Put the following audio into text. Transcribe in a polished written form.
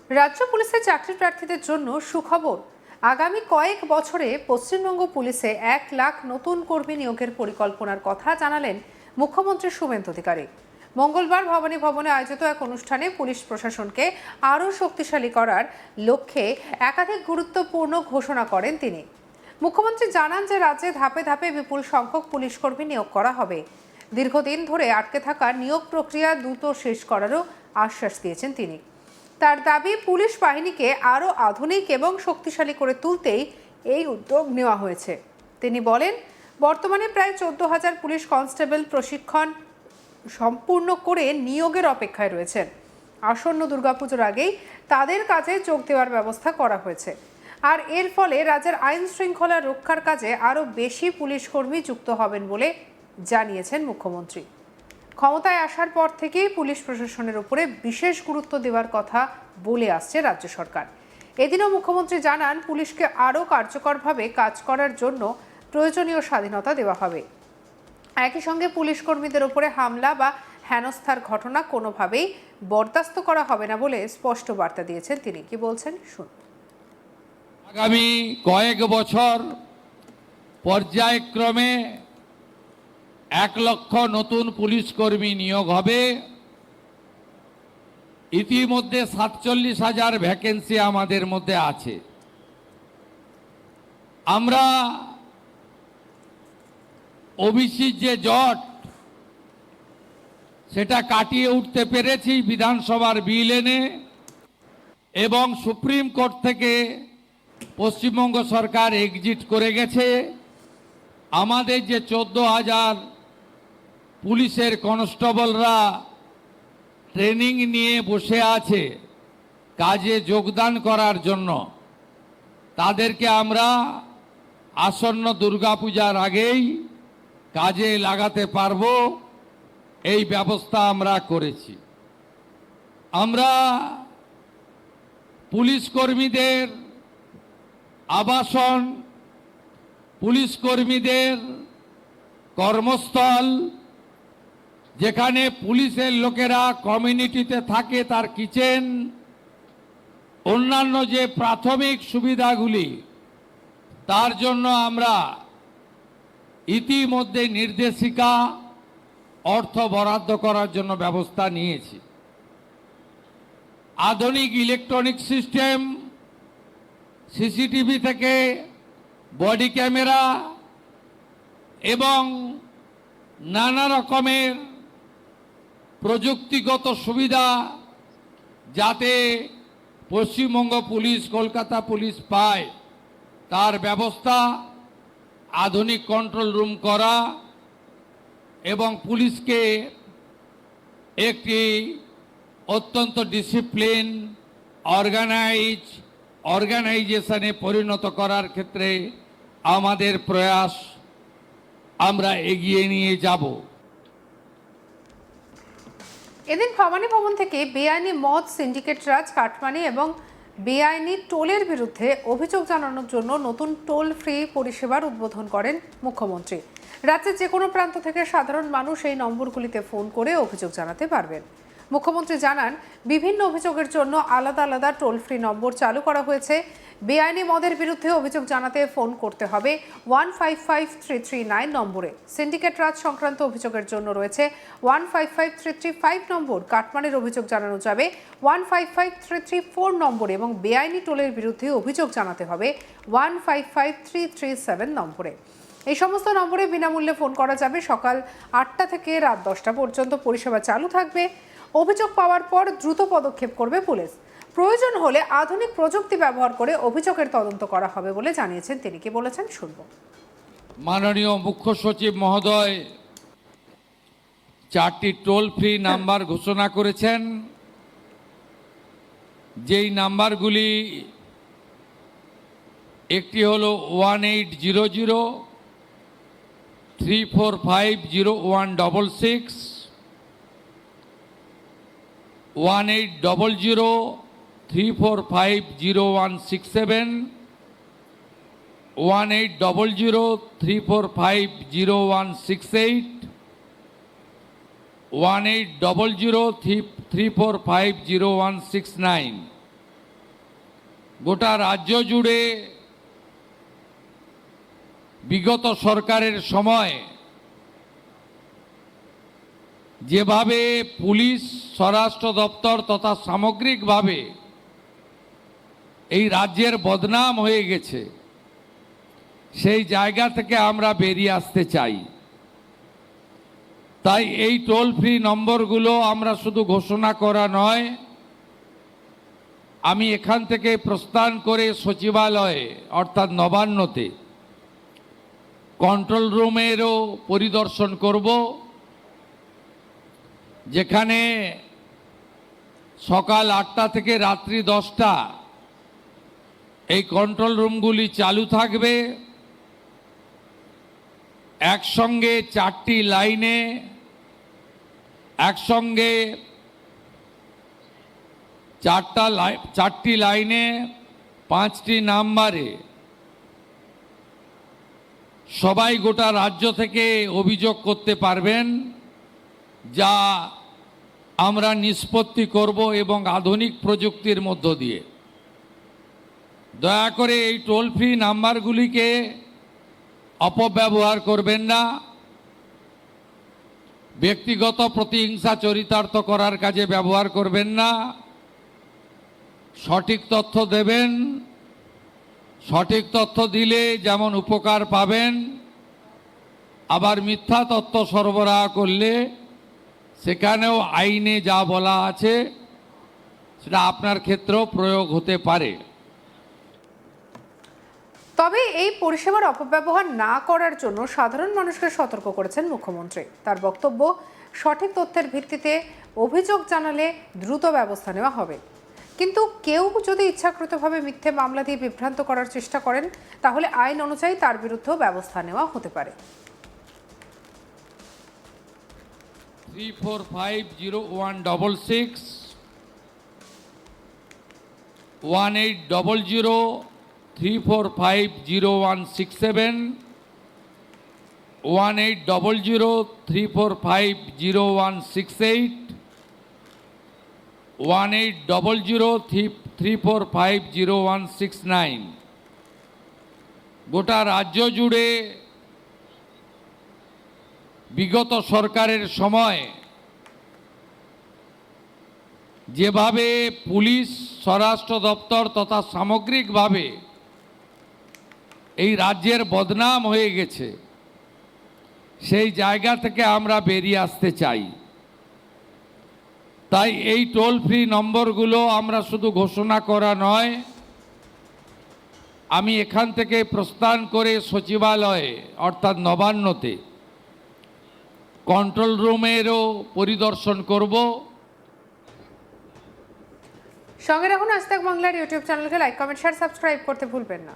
রাজ্য পুলিশের চাকরি প্রার্থীদের জন্য সুখবর। আগামী কয়েক বছরে পশ্চিমবঙ্গ পুলিশে 1 লাখ নতুন কর্মী নিয়োগের পরিকল্পনার কথা জানালেন মুখ্যমন্ত্রী শুভেন্দু অধিকারী। মঙ্গলবার ভবানী ভবনে আয়োজিত এক অনুষ্ঠানে পুলিশ প্রশাসনকে আরও শক্তিশালী করার লক্ষ্যে একাধিক গুরুত্বপূর্ণ ঘোষণা করেন তিনি। মুখ্যমন্ত্রী জানান যে রাজ্যে ধাপে ধাপে বিপুল সংখ্যক পুলিশ কর্মী নিয়োগ করা হবে। দীর্ঘদিন ধরে আটকে থাকা নিয়োগ প্রক্রিয়া দ্রুত শেষ করারও আশ্বাস দিয়েছেন তিনি। তার দাবি, পুলিশ বাহিনীকে আরও আধুনিক এবং শক্তিশালী করে তুলতেই এই উদ্যোগ নেওয়া হয়েছে। তিনি বলেন, বর্তমানে প্রায় 14,000 পুলিশ কনস্টেবল প্রশিক্ষণ সম্পূর্ণ করে নিয়োগের অপেক্ষায় রয়েছেন। আসন্ন দুর্গাপুজোর আগেই তাদের কাজে যোগ দেওয়ার ব্যবস্থা করা হয়েছে। আর এর ফলে রাজ্যের আইন শৃঙ্খলা রক্ষার কাজে আরও বেশি পুলিশ কর্মী যুক্ত হবেন বলে জানিয়েছেন মুখ্যমন্ত্রী। ক্ষমতায় আসার পর থেকেই পুলিশ প্রশাসনের উপরে বিশেষ গুরুত্ব দেওয়ার কথা বলে আসছে রাজ্য সরকার। এদিনও মুখ্যমন্ত্রী জানান, পুলিশকে আরও কার্যকরভাবে কাজ করার জন্য প্রয়োজনীয় স্বাধীনতা দেওয়া হবে। একই সঙ্গে পুলিশ কর্মীদের উপরে হামলা বা হেনস্থার ঘটনা কোনোভাবেই বরদাস্ত করা হবে না বলে স্পষ্ট বার্তা দিয়েছেন তিনি। কি বলছেন শুনুন। আগামী কয়েক বছর পর্যায়ক্রমে 1 লক্ষ নতুন পুলিশ কর্মী নিয়োগ হবে। ইতিমধ্যে 47,000 ভ্যাকেন্সি আমাদের মধ্যে আছে। আমরা ওবিসির যে জট সেটা কাটিয়ে উঠতে পেরেছি বিধানসভার বিল এনে, এবং সুপ্রিম কোর্ট থেকে পশ্চিমবঙ্গ সরকার এক্সিট করে গেছে। আমাদের যে 14,000 পুলিশের কনস্টেবলরা ট্রেনিং নিয়ে বসে আছে কাজে যোগদান করার জন্য, তাদেরকে আমরা আসন্ন দুর্গাপূজার আগেই কাজে লাগাতে পারবো, এই ব্যবস্থা আমরা করেছি। আমরা পুলিশ কর্মীদের আবাসন, পুলিশ কর্মীদের কর্মস্থল, যেখানে পুলিশের লোকেরা কমিউনিটিতে থাকে তার কিচেন, অন্যান্য যে প্রাথমিক সুবিধাগুলি, তার জন্য আমরা ইতিমধ্যে নির্দেশিকা অর্থ বরাদ্দ করার জন্য ব্যবস্থা নিয়েছি। আধুনিক ইলেকট্রনিক সিস্টেম, সিসিটিভি থেকে বডি ক্যামেরা এবং নানা রকমের প্রযুক্তিগত সুবিধা যাতে পশ্চিমবঙ্গ পুলিশ, কলকাতা পুলিশ পায় তার ব্যবস্থা, আধুনিক কন্ট্রোল রুম করা এবং পুলিশকে একটি অত্যন্ত ডিসিপ্লিন অর্গানাইজেশনে পরিণত করার ক্ষেত্রে আমাদের প্রয়াস আমরা এগিয়ে নিয়ে যাব। এদিন ভবানী ভবন থেকে বেআইনি মদ সিন্ডিকেট রাজ, কাটমানি এবং বেআইনি টোলের বিরুদ্ধে অভিযোগ জানানোর জন্য নতুন টোল ফ্রি পরিষেবার উদ্বোধন করেন মুখ্যমন্ত্রী। রাজ্যের যে কোনো প্রান্ত থেকে সাধারণ মানুষ এই নম্বরগুলিতে ফোন করে অভিযোগ জানাতে পারবেন। মুখ্যমন্ত্রী জানান, বিভিন্ন অভিযোগের জন্য আলাদা আলাদা টোল ফ্রি নম্বর চালু করা হয়েছে। বেআইনি মদের বিরুদ্ধে অভিযোগ জানাতে ফোন করতে হবে 155339 নম্বরে। সিন্ডিকেট রাজ সংক্রান্ত অভিযোগের জন্য রয়েছে 155335 নম্বর। কাটমানির অভিযোগ জানানো যাবে 155334 নম্বরে এবং বেআইনি টোলের বিরুদ্ধে অভিযোগ জানাতে হবে 155337 নম্বরে। এই সমস্ত নম্বরে বিনামূল্যে ফোন করা যাবে। সকাল 8টা থেকে রাত 10টা পর্যন্ত পরিষেবা চালু থাকবে। অভিযোগ পাওয়ার পর দ্রুত পদক্ষেপ করবে পুলিশ। প্রয়োজন হলে আধুনিক প্রযুক্তি ব্যবহার করে অভিযোগের তদন্ত করা হবে বলে জানিয়েছেন তিনি। কি বলেছেন শুনব। মাননীয় মুখ্য সচিব মহোদয় 4টি টোল ফ্রি নাম্বার ঘোষণা করেছেন, যেই নাম্বারগুলি একটি হলো 1800 3450166, 1800 3450167, 1800 3450168, 1800 3450169। গোটা রাজ্য জুড়ে বিগত সরকারের সময় যেভাবে পুলিশ, স্বরাষ্ট্র দপ্তর তথা সামগ্রিকভাবে এই রাজ্যের বদনাম হয়ে গেছে, সেই জায়গা থেকে আমরা বেরিয়ে আসতে চাই। তাই এই টোল ফ্রি নম্বরগুলো আমরা শুধু ঘোষণা করা নয়, আমি এখান থেকে প্রস্থান করে সচিবালয়ে অর্থাৎ নবান্নতে কন্ট্রোল রুমেরও পরিদর্শন করব, যেখানে সকাল 8টা থেকে রাত্রি 10টা এই কন্ট্রোল রুমগুলি চালু থাকবে। একসঙ্গে 4টি লাইনে, একসঙ্গে 4টি লাইনে 5টি নাম্বারে সবাই গোটা রাজ্য থেকে অভিযোগ করতে পারবেন, যা আমরা নিষ্পত্তি করব এবং আধুনিক প্রযুক্তির মধ্য দিয়ে। দয়া করে এই টোল ফ্রি নাম্বারগুলিকে অপব্যবহার করবেন না, ব্যক্তিগত প্রতিহিংসা চরিতার্থ করার কাজে ব্যবহার করবেন না। সঠিক তথ্য দেবেন, সঠিক তথ্য দিলে যেমন উপকার পাবেন, আবার মিথ্যা তথ্য সরবরাহ করলে সেখানেও আইনে যা বলা আছে সেটা আপনার ক্ষেত্রেও প্রয়োগ হতে পারে। তবে এই পরিষেবার অপব্যবহার না করার জন্য সাধারণ মানুষকে সতর্ক করেছেন মুখ্যমন্ত্রী। তার বক্তব্য, সঠিক তথ্যের ভিত্তিতে অভিযোগ জানালে দ্রুত ব্যবস্থা নেওয়া হবে, কিন্তু কেউ যদি ইচ্ছাকৃতভাবে মিথ্যে মামলা দিয়ে বিভ্রান্ত করার চেষ্টা করেন তাহলে আইন অনুযায়ী তার বিরুদ্ধেও ব্যবস্থা নেওয়া হতে পারে। 3450166 1800 3450167 1800 3450168 1800 3450169। গোটা রাজ্য জুড়ে বিগত সরকারের সময় যেভাবে পুলিশ, স্বরাষ্ট্র দপ্তর তথা সামগ্রিকভাবে এই রাজ্যের বদনাম হয়ে গেছে, সেই জায়গা থেকে আমরা বেরিয়ে আসতে চাই। তাই এই টোল ফ্রি নম্বরগুলো আমরা শুধু ঘোষণা করা নয়, আমি এখান থেকে প্রস্থান করে সচিবালয়ে অর্থাৎ নবান্নতে কন্ট্রোল রুমেরও পরিদর্শন করব। সঙ্গে রাখুন আজ তাক বাংলার ইউটিউব চ্যানেলকে লাইক, কমেন্ট, শেয়ার, সাবস্ক্রাইব করতে ভুলবেন না।